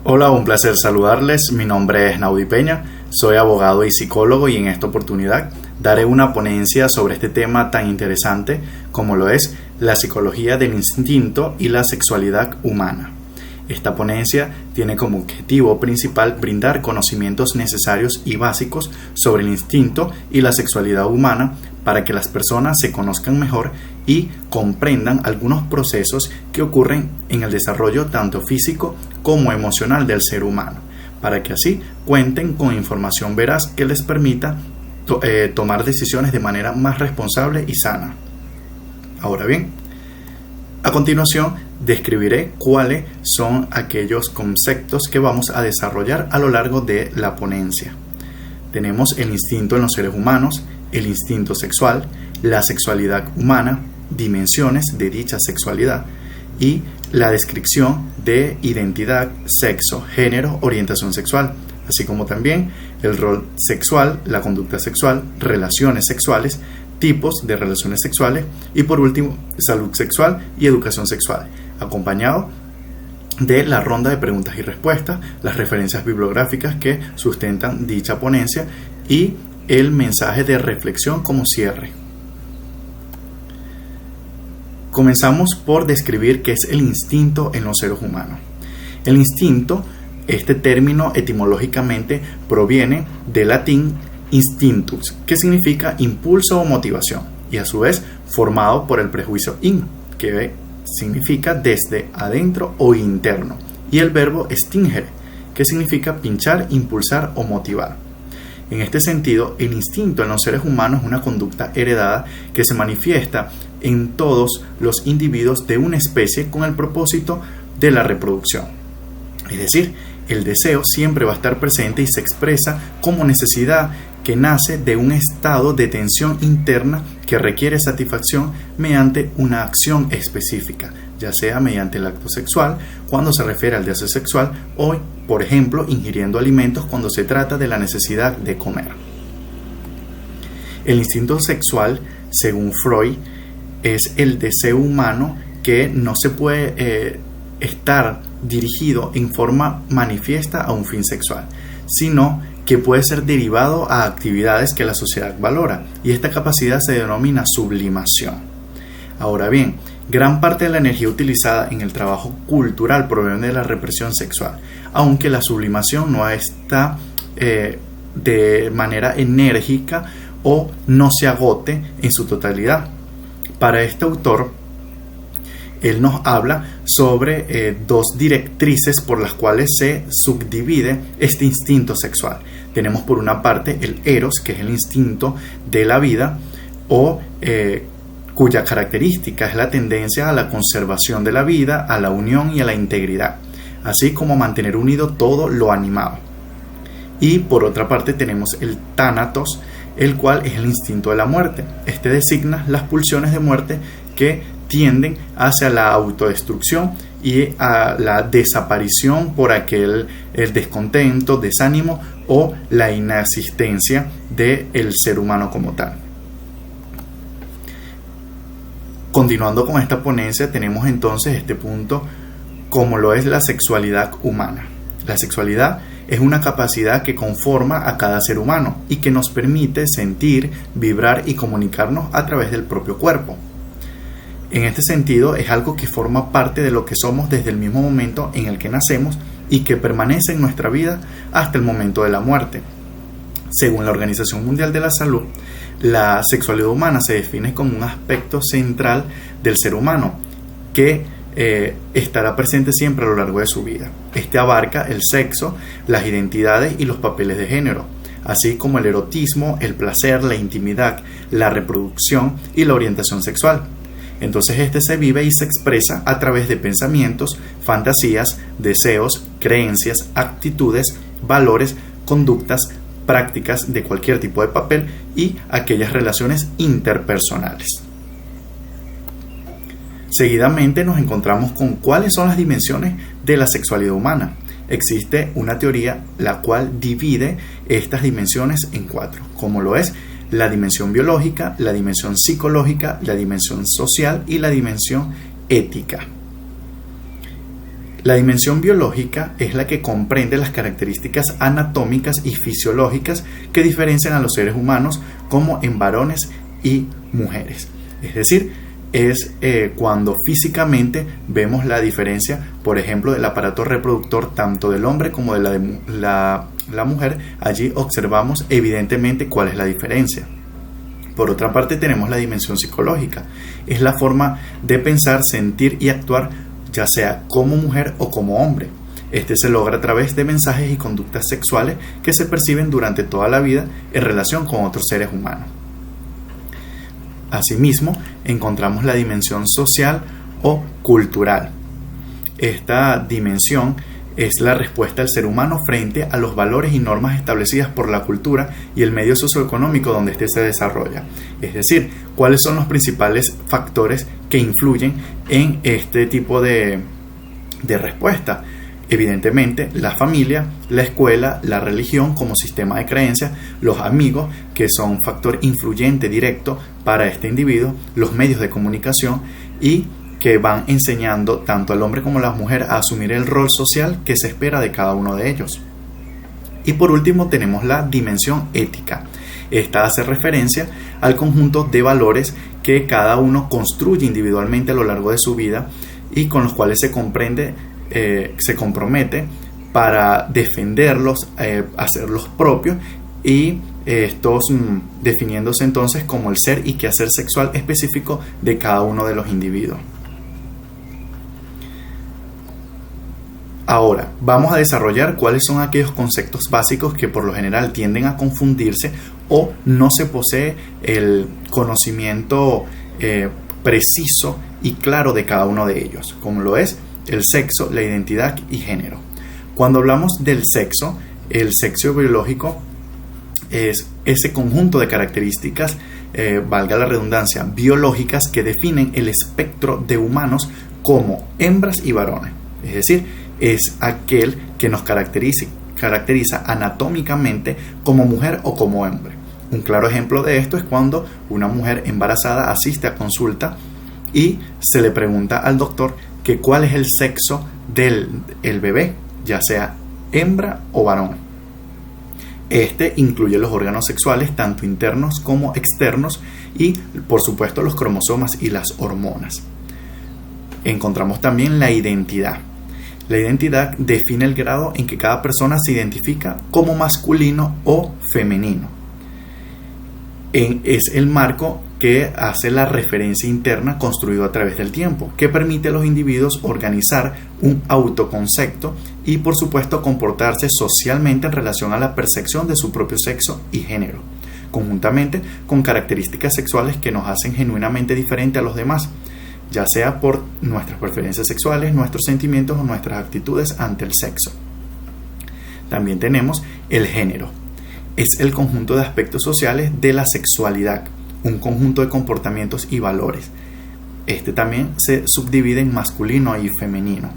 Hola, un placer saludarles. Mi nombre es Naudi Peña, soy abogado y psicólogo y en esta oportunidad daré una ponencia sobre este tema tan interesante como lo es la psicología del instinto y la sexualidad humana. Esta ponencia tiene como objetivo principal brindar conocimientos necesarios y básicos sobre el instinto y la sexualidad humana para que las personas se conozcan mejor y comprendan algunos procesos que ocurren en el desarrollo tanto físico como emocional del ser humano, para que así cuenten con información veraz que les permita tomar decisiones de manera más responsable y sana. Ahora bien, a continuación describiré cuáles son aquellos conceptos que vamos a desarrollar a lo largo de la ponencia. Tenemos el instinto en los seres humanos, el instinto sexual, la sexualidad humana, dimensiones de dicha sexualidad y la descripción de identidad, sexo, género, orientación sexual, así como también el rol sexual, la conducta sexual, relaciones sexuales, tipos de relaciones sexuales y por último salud sexual y educación sexual, acompañado de la ronda de preguntas y respuestas, las referencias bibliográficas que sustentan dicha ponencia y el mensaje de reflexión como cierre. Comenzamos por describir qué es el instinto en los seres humanos. El instinto, este término etimológicamente proviene del latín instinctus, que significa impulso o motivación, y a su vez formado por el prejuicio in, que significa desde adentro o interno, y el verbo stingere, que significa pinchar, impulsar o motivar. En este sentido, el instinto en los seres humanos es una conducta heredada que se manifiesta en todos los individuos de una especie con el propósito de la reproducción. Es decir, el deseo siempre va a estar presente y se expresa como necesidad que nace de un estado de tensión interna que requiere satisfacción mediante una acción específica, ya sea mediante el acto sexual cuando se refiere al deseo sexual o, por ejemplo, ingiriendo alimentos cuando se trata de la necesidad de comer. El instinto sexual, según Freud, es el deseo humano que no se puede estar dirigido en forma manifiesta a un fin sexual, sino que puede ser derivado a actividades que la sociedad valora, y esta capacidad se denomina sublimación. Ahora bien, gran parte de la energía utilizada en el trabajo cultural proviene de la represión sexual, aunque la sublimación no está de manera enérgica o no se agote en su totalidad. Para este autor, él nos habla sobre dos directrices por las cuales se subdivide este instinto sexual. Tenemos por una parte el eros, que es el instinto de la vida, o cuya característica es la tendencia a la conservación de la vida, a la unión y a la integridad, así como a mantener unido todo lo animado. Y por otra parte tenemos el tánatos, el cual es el instinto de la muerte. Este designa las pulsiones de muerte que tienden hacia la autodestrucción y a la desaparición por el descontento, desánimo o la inexistencia del ser humano como tal. Continuando con esta ponencia, tenemos entonces este punto como lo es la sexualidad humana. La sexualidad es una capacidad que conforma a cada ser humano y que nos permite sentir, vibrar y comunicarnos a través del propio cuerpo. En este sentido, es algo que forma parte de lo que somos desde el mismo momento en el que nacemos y que permanece en nuestra vida hasta el momento de la muerte. Según la Organización Mundial de la Salud, la sexualidad humana se define como un aspecto central del ser humano que estará presente siempre a lo largo de su vida. Este abarca el sexo, las identidades y los papeles de género, así como el erotismo, el placer, la intimidad, la reproducción y la orientación sexual. Entonces este se vive y se expresa a través de pensamientos, fantasías, deseos, creencias, actitudes, valores, conductas, prácticas de cualquier tipo de papel y aquellas relaciones interpersonales. Seguidamente nos encontramos con cuáles son las dimensiones de la sexualidad humana. Existe una teoría la cual divide estas dimensiones en 4, como lo es la dimensión biológica, la dimensión psicológica, la dimensión social y la dimensión ética. La dimensión biológica es la que comprende las características anatómicas y fisiológicas que diferencian a los seres humanos como en varones y mujeres. Es decir, es cuando físicamente vemos la diferencia, por ejemplo, del aparato reproductor tanto del hombre como de la mujer. Allí observamos evidentemente cuál es la diferencia. Por otra parte, tenemos la dimensión psicológica. Es la forma de pensar, sentir y actuar, ya sea como mujer o como hombre. Este se logra a través de mensajes y conductas sexuales que se perciben durante toda la vida en relación con otros seres humanos. Asimismo, encontramos la dimensión social o cultural. Esta dimensión es la respuesta del ser humano frente a los valores y normas establecidas por la cultura y el medio socioeconómico donde éste se desarrolla. Es decir, cuáles son los principales factores que influyen en este tipo de respuesta. Evidentemente, la familia, la escuela, la religión como sistema de creencias, los amigos, que son un factor influyente directo para este individuo, los medios de comunicación y que van enseñando tanto al hombre como a la mujer a asumir el rol social que se espera de cada uno de ellos. Y por último tenemos la dimensión ética. Esta hace referencia al conjunto de valores que cada uno construye individualmente a lo largo de su vida y con los cuales se compromete para defenderlos, hacerlos propios y estos definiéndose entonces como el ser y quehacer sexual específico de cada uno de los individuos. Ahora, vamos a desarrollar cuáles son aquellos conceptos básicos que por lo general tienden a confundirse o no se posee el conocimiento preciso y claro de cada uno de ellos, como lo es el sexo, la identidad y género. Cuando hablamos del sexo, el sexo biológico es ese conjunto de características, valga la redundancia, biológicas que definen el espectro de humanos como hembras y varones. Es decir, es aquel que nos caracteriza anatómicamente como mujer o como hombre. Un claro ejemplo de esto es cuando una mujer embarazada asiste a consulta y se le pregunta al doctor que cuál es el sexo del bebé, ya sea hembra o varón. Este incluye los órganos sexuales, tanto internos como externos, y por supuesto los cromosomas y las hormonas. Encontramos también la identidad. La identidad define el grado en que cada persona se identifica como masculino o femenino. Es el marco que hace la referencia interna construido a través del tiempo, que permite a los individuos organizar un autoconcepto y, por supuesto, comportarse socialmente en relación a la percepción de su propio sexo y género, conjuntamente con características sexuales que nos hacen genuinamente diferentes a los demás, ya sea por nuestras preferencias sexuales, nuestros sentimientos o nuestras actitudes ante el sexo. También tenemos el género. Es el conjunto de aspectos sociales de la sexualidad, un conjunto de comportamientos y valores. Este también se subdivide en masculino y femenino.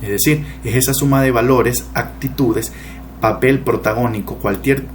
Es decir, es esa suma de valores, actitudes, papel protagónico, cualquier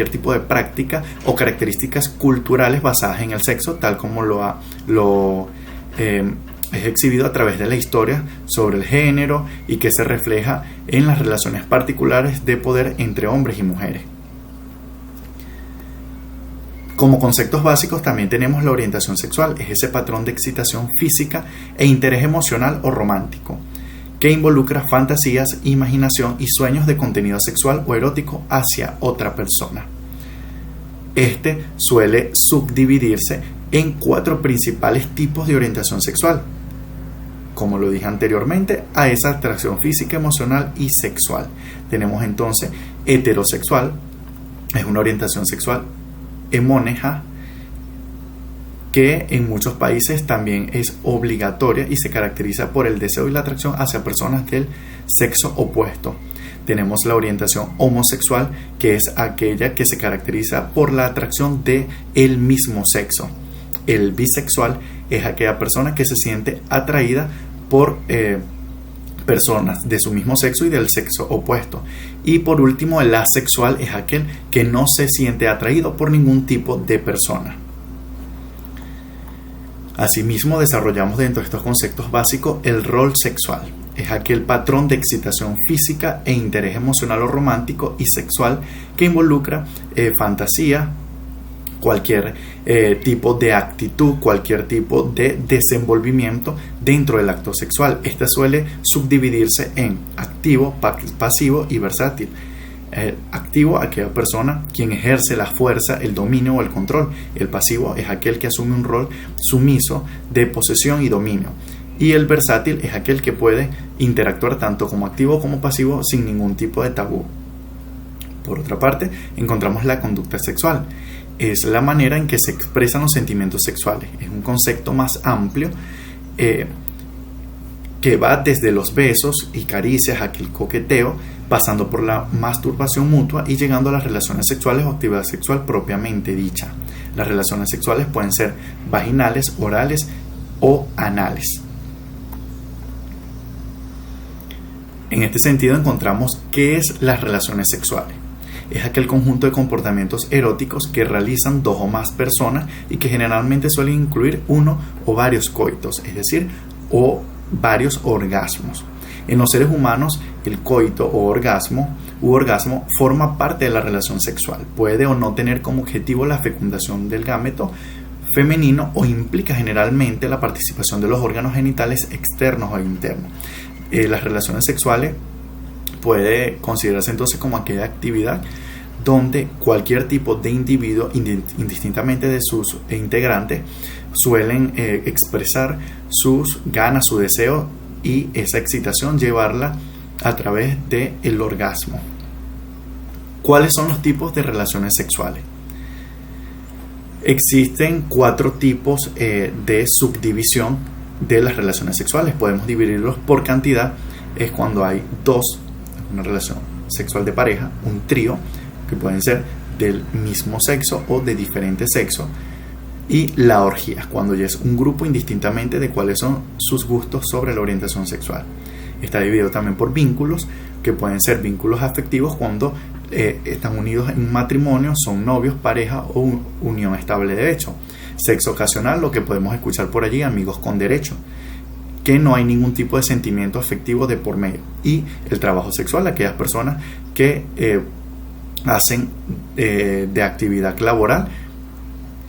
tipo de práctica o características culturales basadas en el sexo, tal como es exhibido a través de la historia sobre el género y que se refleja en las relaciones particulares de poder entre hombres y mujeres. Como conceptos básicos también tenemos la orientación sexual, es ese patrón de excitación física e interés emocional o romántico, que involucra fantasías, imaginación y sueños de contenido sexual o erótico hacia otra persona. Este suele subdividirse en 4 principales tipos de orientación sexual. Como lo dije anteriormente, a esa atracción física, emocional y sexual. Tenemos entonces heterosexual, es una orientación sexual hemoneja que en muchos países también es obligatoria y se caracteriza por el deseo y la atracción hacia personas del sexo opuesto. Tenemos la orientación homosexual, que es aquella que se caracteriza por la atracción del mismo sexo. El bisexual es aquella persona que se siente atraída por personas de su mismo sexo y del sexo opuesto. Y por último, el asexual es aquel que no se siente atraído por ningún tipo de persona. Asimismo, desarrollamos dentro de estos conceptos básicos el rol sexual. es aquel patrón de excitación física e interés emocional o romántico y sexual que involucra fantasía, cualquier tipo de actitud, cualquier tipo de desenvolvimiento dentro del acto sexual. Este suele subdividirse en activo, pasivo y versátil. Activo, aquella persona quien ejerce la fuerza, el dominio o el control. El pasivo es aquel que asume un rol sumiso de posesión y dominio. Y el versátil es aquel que puede interactuar tanto como activo como pasivo sin ningún tipo de tabú. Por otra parte, encontramos la conducta sexual. Es la manera en que se expresan los sentimientos sexuales. Es un concepto más amplio que va desde los besos y caricias, aquel coqueteo, pasando por la masturbación mutua y llegando a las relaciones sexuales o actividad sexual propiamente dicha. Las relaciones sexuales pueden ser vaginales, orales o anales. En este sentido encontramos qué es las relaciones sexuales. Es aquel conjunto de comportamientos eróticos que realizan dos o más personas y que generalmente suelen incluir uno o varios coitos, es decir, o varios orgasmos. En los seres humanos, el coito o orgasmo forma parte de la relación sexual. Puede o no tener como objetivo la fecundación del gameto femenino o implica generalmente la participación de los órganos genitales externos o internos. Las relaciones sexuales puede considerarse entonces como aquella actividad donde cualquier tipo de individuo, indistintamente de sus integrantes, suelen expresar sus ganas, su deseo y esa excitación llevarla a través del orgasmo. ¿Cuáles son los tipos de relaciones sexuales? Existen 4 tipos de subdivisión de las relaciones sexuales. Podemos dividirlos por cantidad. Es cuando hay dos, una relación sexual de pareja, un trío, que pueden ser del mismo sexo o de diferente sexo, y la orgía, cuando ya es un grupo indistintamente de cuáles son sus gustos sobre la orientación sexual. Está dividido también por vínculos, que pueden ser vínculos afectivos cuando están unidos en un matrimonio, son novios, pareja o unión estable de hecho. Sexo ocasional, lo que podemos escuchar por allí, amigos con derecho, que no hay ningún tipo de sentimiento afectivo de por medio. Y el trabajo sexual, aquellas personas que hacen de actividad laboral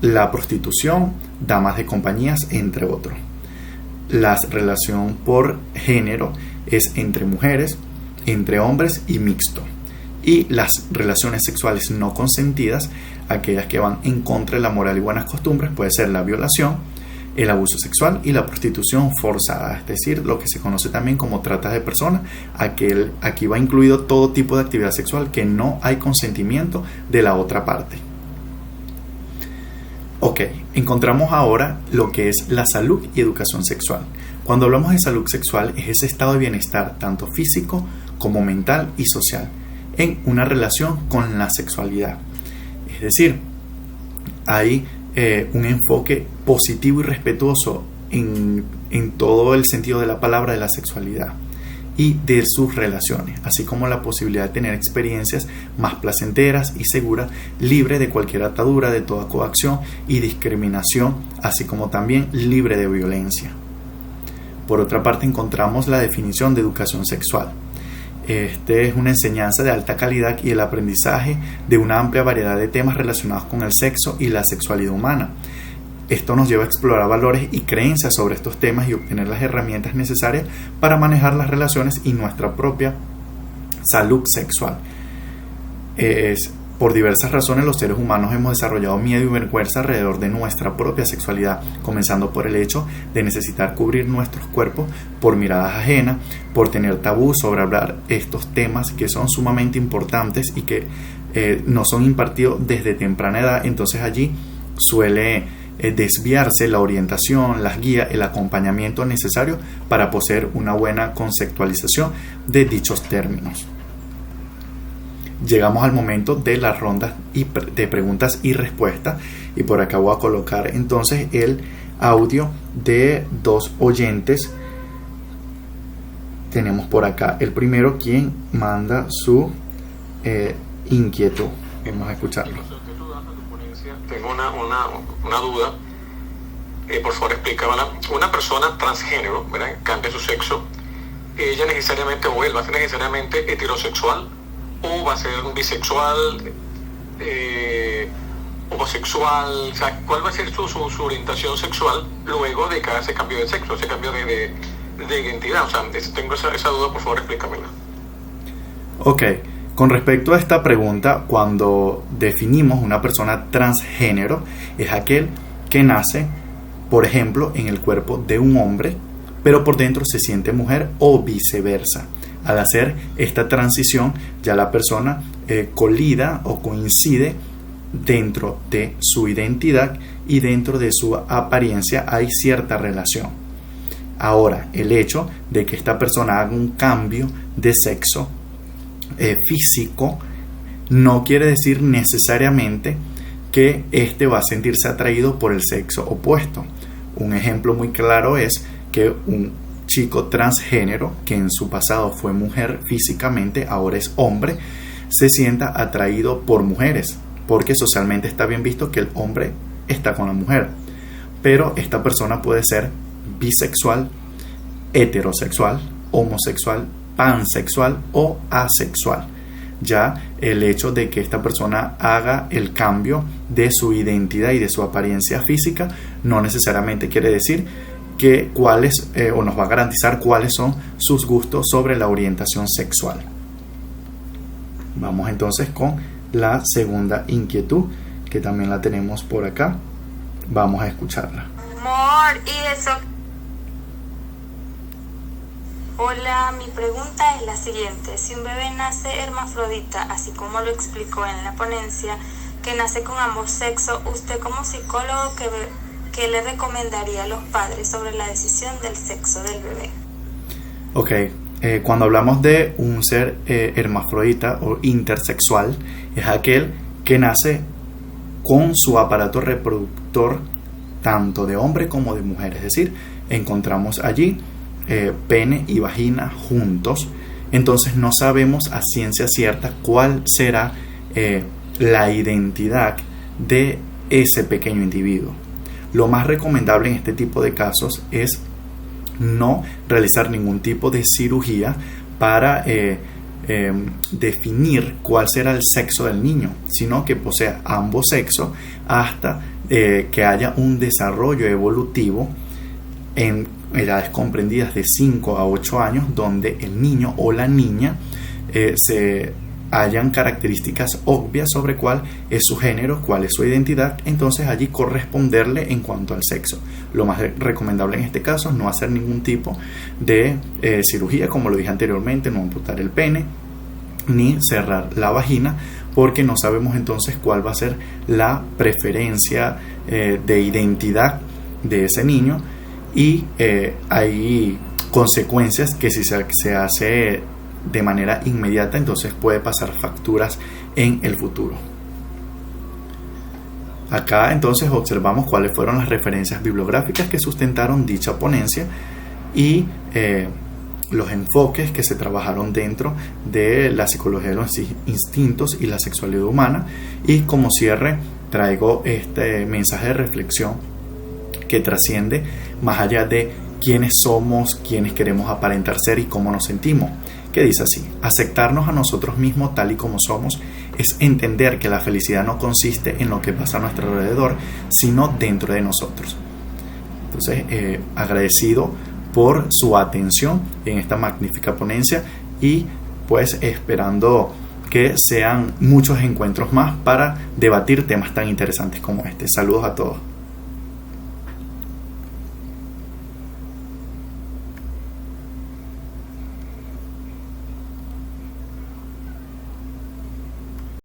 la prostitución, damas de compañías, entre otros. La relación por género es entre mujeres, entre hombres y mixto. Y las relaciones sexuales no consentidas, aquellas que van en contra de la moral y buenas costumbres, puede ser la violación, el abuso sexual y la prostitución forzada, es decir, lo que se conoce también como trata de personas. Aquí va incluido todo tipo de actividad sexual que no hay consentimiento de la otra parte. Ok, encontramos ahora lo que es la salud y educación sexual. Cuando hablamos de salud sexual es ese estado de bienestar tanto físico como mental y social en una relación con la sexualidad. Es decir, hay un enfoque positivo y respetuoso en todo el sentido de la palabra de la sexualidad y de sus relaciones, así como la posibilidad de tener experiencias más placenteras y seguras, libre de cualquier atadura, de toda coacción y discriminación, así como también libre de violencia. Por otra parte, encontramos la definición de educación sexual. Es una enseñanza de alta calidad y el aprendizaje de una amplia variedad de temas relacionados con el sexo y la sexualidad humana. Esto nos lleva a explorar valores y creencias sobre estos temas y obtener las herramientas necesarias para manejar las relaciones y nuestra propia salud sexual. Por diversas razones los seres humanos hemos desarrollado miedo y vergüenza alrededor de nuestra propia sexualidad, comenzando por el hecho de necesitar cubrir nuestros cuerpos por miradas ajenas, por tener tabú sobre hablar estos temas que son sumamente importantes y que no son impartidos desde temprana edad. Entonces allí suele desviarse la orientación, las guías, el acompañamiento necesario para poseer una buena conceptualización de dichos términos. Llegamos al momento de las rondas de preguntas y respuestas, y por acá voy a colocar entonces el audio de 2 oyentes. Tenemos por acá el primero, quien manda su inquietud. Vamos a escucharlo. Tengo una duda, por favor explícamela. Una persona transgénero, ¿verdad?, cambia su sexo, ella necesariamente, o él va a ser necesariamente heterosexual, o va a ser bisexual, homosexual, o sea, ¿cuál va a ser su orientación sexual luego de que haga ese cambio de sexo, ese cambio de identidad? O sea, tengo esa duda, por favor, explícamela. Ok, con respecto a esta pregunta, cuando definimos una persona transgénero, es aquel que nace, por ejemplo, en el cuerpo de un hombre, pero por dentro se siente mujer, o viceversa. Al hacer esta transición, ya la persona colida o coincide dentro de su identidad y dentro de su apariencia hay cierta relación. Ahora, el hecho de que esta persona haga un cambio de sexo físico no quiere decir necesariamente que éste va a sentirse atraído por el sexo opuesto. Un ejemplo muy claro es que un chico transgénero que en su pasado fue mujer físicamente, ahora es hombre, se sienta atraído por mujeres, porque socialmente está bien visto que el hombre está con la mujer. Pero esta persona puede ser bisexual, heterosexual, homosexual, pansexual o asexual. Ya el hecho de que esta persona haga el cambio de su identidad y de su apariencia física no necesariamente quiere decir que cuáles o nos va a garantizar cuáles son sus gustos sobre la orientación sexual. Vamos entonces con la segunda inquietud, que también la tenemos por acá. Vamos a escucharla. Amor, y eso. Hola, mi pregunta es la siguiente. Si un bebé nace hermafrodita, así como lo explicó en la ponencia, que nace con ambos sexos, usted como psicólogo, ¿qué le recomendaría a los padres sobre la decisión del sexo del bebé? Ok, cuando hablamos de un ser hermafrodita o intersexual, es aquel que nace con su aparato reproductor tanto de hombre como de mujer. Es decir, encontramos allí pene y vagina juntos. Entonces no sabemos a ciencia cierta cuál será la identidad de ese pequeño individuo. Lo más recomendable en este tipo de casos es no realizar ningún tipo de cirugía para definir cuál será el sexo del niño, sino que posea ambos sexos hasta que haya un desarrollo evolutivo en edades comprendidas de 5 a 8 años, donde el niño o la niña se hayan características obvias sobre cuál es su género, cuál es su identidad, entonces allí corresponderle en cuanto al sexo. Lo más recomendable en este caso es no hacer ningún tipo de cirugía, como lo dije anteriormente, no amputar el pene ni cerrar la vagina, porque no sabemos entonces cuál va a ser la preferencia de identidad de ese niño, y hay consecuencias que si se hace de manera inmediata, entonces puede pasar facturas en el futuro. Acá entonces observamos cuáles fueron las referencias bibliográficas que sustentaron dicha ponencia y los enfoques que se trabajaron dentro de la psicología de los instintos y la sexualidad humana. Y como cierre traigo este mensaje de reflexión que trasciende más allá de quiénes somos, quiénes queremos aparentar ser y cómo nos sentimos, que dice así: aceptarnos a nosotros mismos tal y como somos es entender que la felicidad no consiste en lo que pasa a nuestro alrededor, sino dentro de nosotros. Entonces, agradecido por su atención en esta magnífica ponencia y pues esperando que sean muchos encuentros más para debatir temas tan interesantes como este. Saludos a todos.